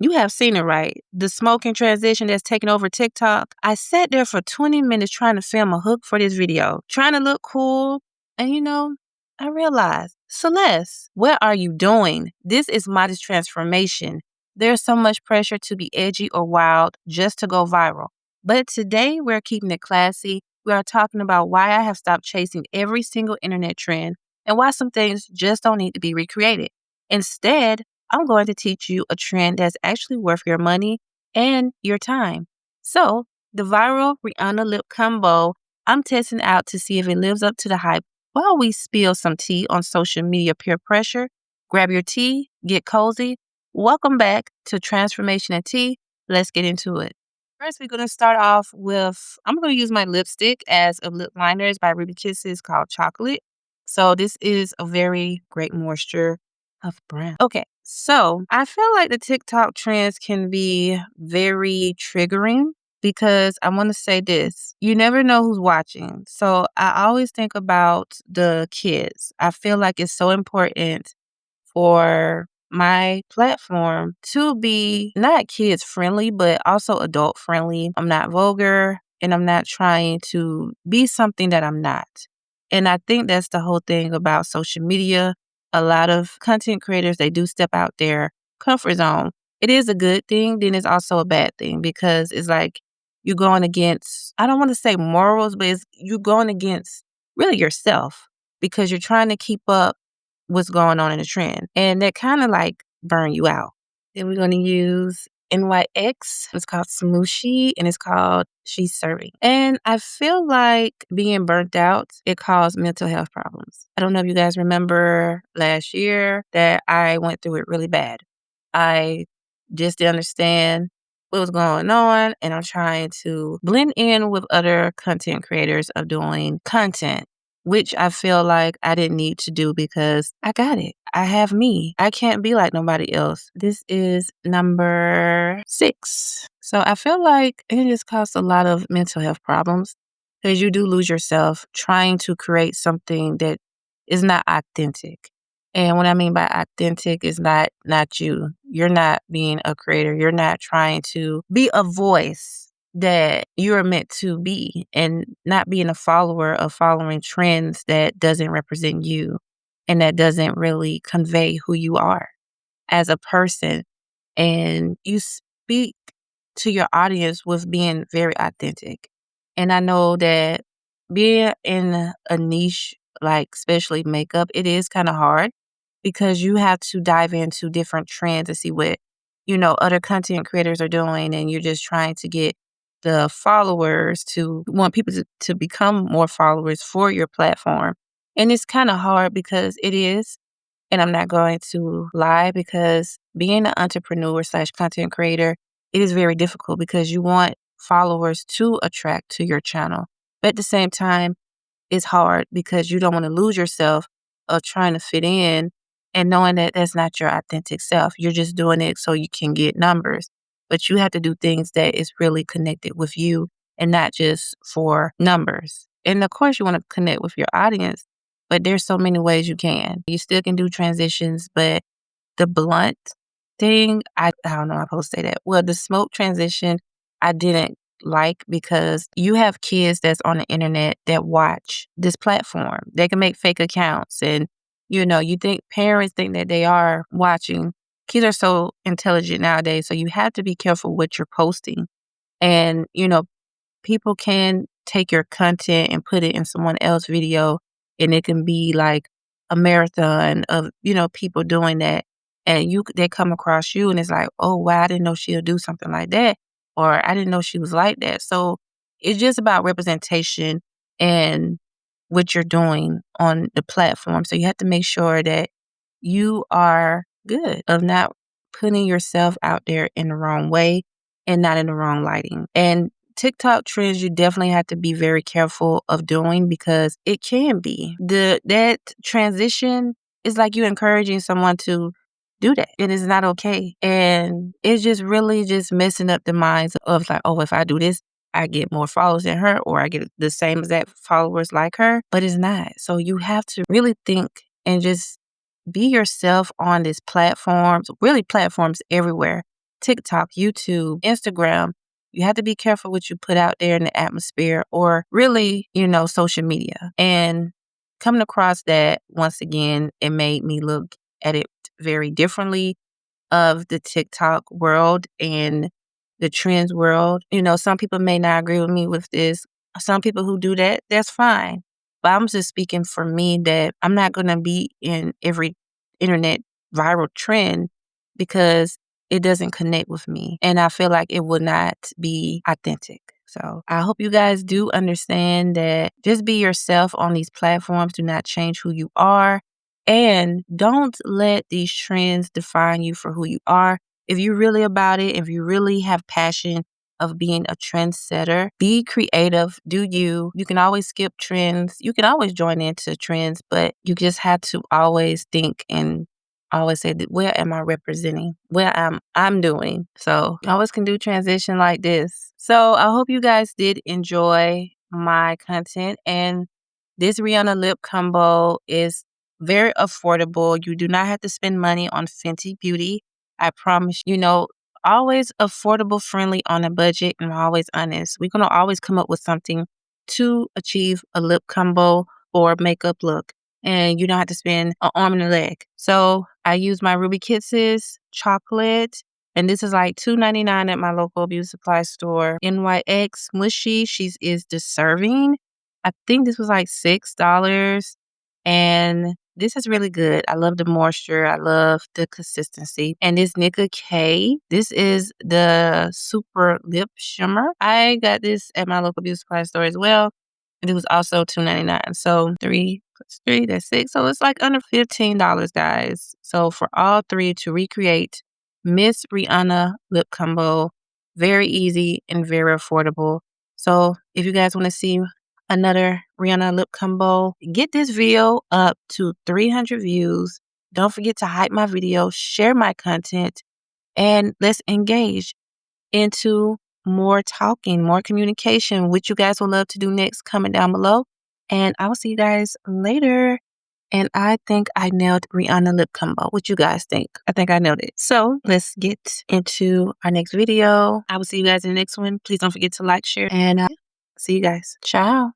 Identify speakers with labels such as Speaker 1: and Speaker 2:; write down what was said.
Speaker 1: You have seen it, right? The smoking transition that's taking over TikTok. I sat there for 20 minutes trying to film a hook for this video, trying to look cool. And I realized, Celeste, what are you doing? This is modest transformation. There's so much pressure to be edgy or wild just to go viral. But today we're keeping it classy. We are talking about why I have stopped chasing every single internet trend and why some things just don't need to be recreated. Instead, I'm going to teach you a trend that's actually worth your money and your time. So, the viral Rihanna lip combo, I'm testing out to see if it lives up to the hype while we spill some tea on social media peer pressure. Grab your tea, get cozy. Welcome back to Transformation and Tea. Let's get into it. First, we're going to start off with, I'm going to use my lipstick as a lip liner. It's by Ruby Kisses called Chocolate. So, this is a very great moisture of brown. Okay, so I feel like the TikTok trends can be very triggering because I want to say this. You never know who's watching. So I always think about the kids. I feel like it's so important for my platform to be not kids friendly, but also adult friendly. I'm not vulgar and I'm not trying to be something that I'm not. And I think that's the whole thing about social media. A lot of content creators, they do step out their comfort zone. It is a good thing, then it's also a bad thing because it's like you're going against, I don't want to say morals, but you're going against really yourself because you're trying to keep up what's going on in the trend. And that kind of like burn you out. Then we're going to use NYX. It's called Smooshy and it's called She's Serving. And I feel like being burnt out, it caused mental health problems. I don't know if you guys remember last year that I went through it really bad. I just didn't understand what was going on and I'm trying to blend in with other content creators of doing content, which I feel like I didn't need to do because I got it. I have me. I can't be like nobody else. This is number 6. So I feel like it just caused a lot of mental health problems because you do lose yourself trying to create something that is not authentic. And what I mean by authentic is not you. You're not being a creator. You're not trying to be a voice that you're meant to be and not being a follower of following trends that doesn't represent you and that doesn't really convey who you are as a person. And you speak to your audience with being very authentic. And I know that being in a niche, like especially makeup, it is kind of hard because you have to dive into different trends to see what, other content creators are doing. And you're just trying to get the followers to want people to become more followers for your platform. And it's kind of hard because it is. And I'm not going to lie because being an entrepreneur / content creator, it is very difficult because you want followers to attract to your channel. But at the same time, it's hard because you don't want to lose yourself of trying to fit in and knowing that that's not your authentic self. You're just doing it so you can get numbers. But you have to do things that is really connected with you and not just for numbers. And of course, you want to connect with your audience, but there's so many ways you can. You still can do transitions, but the blunt thing, I don't know how I'm supposed to say that. Well, the smoke transition, I didn't like because you have kids that's on the internet that watch this platform. They can make fake accounts and, you think parents think that they are watching. Kids are so intelligent nowadays, so you have to be careful what you're posting. And, people can take your content and put it in someone else's video and it can be like a marathon of, people doing that. And they come across you and it's like, oh, wow, I didn't know she'll do something like that. Or I didn't know she was like that. So it's just about representation and what you're doing on the platform. So you have to make sure that you are good of not putting yourself out there in the wrong way and not in the wrong lighting. And TikTok trends, you definitely have to be very careful of doing because it can be. That transition is like you encouraging someone to do that. It is not okay. And it's just really just messing up the minds of like, oh, if I do this, I get more followers than her or I get the same exact followers like her. But it's not. So you have to really think and just be yourself on these platforms, really platforms everywhere. TikTok, YouTube, Instagram. You have to be careful what you put out there in the atmosphere or really, social media. And coming across that, once again, it made me look at it very differently of the TikTok world and the trends world. Some people may not agree with me with this. Some people who do that, that's fine. But I'm just speaking for me that I'm not going to be in every internet viral trend because it doesn't connect with me. And I feel like it would not be authentic. So I hope you guys do understand that just be yourself on these platforms. Do not change who you are. And don't let these trends define you for who you are. If you're really about it, if you really have passion of being a trendsetter, be creative, do you. You can always skip trends. You can always join into trends, but you just have to always think and always say, where am I representing? Where am I'm doing? So you always can do transition like this. So I hope you guys did enjoy my content. And this Rihanna lip combo is very affordable. You do not have to spend money on Fenty Beauty. I promise, always affordable, friendly, on a budget, and always honest. We're going to always come up with something to achieve a lip combo or makeup look. And you don't have to spend an arm and a leg. So I use my Ruby Kisses chocolate. And this is like $2.99 at my local beauty supply store. NYX Mushy, she is deserving. I think this was like $6. And this is really good. I love the moisture. I love the consistency. And this Nicka K, this is the Super Lip Shimmer. I got this at my local beauty supply store as well. And it was also $2.99. So 3 plus 3, that's 6. So it's like under $15, guys. So for all three to recreate Miss Rihanna lip combo, very easy and very affordable. So if you guys want to see another Rihanna lip combo, get this video up to 300 views. Don't forget to hype my video, share my content, and let's engage into more talking, more communication, which you guys will love to do next. Comment down below. And I will see you guys later. And I think I nailed Rihanna lip combo. What you guys think? I think I nailed it. So let's get into our next video. I will see you guys in the next one. Please don't forget to like, share, and see you guys. Ciao.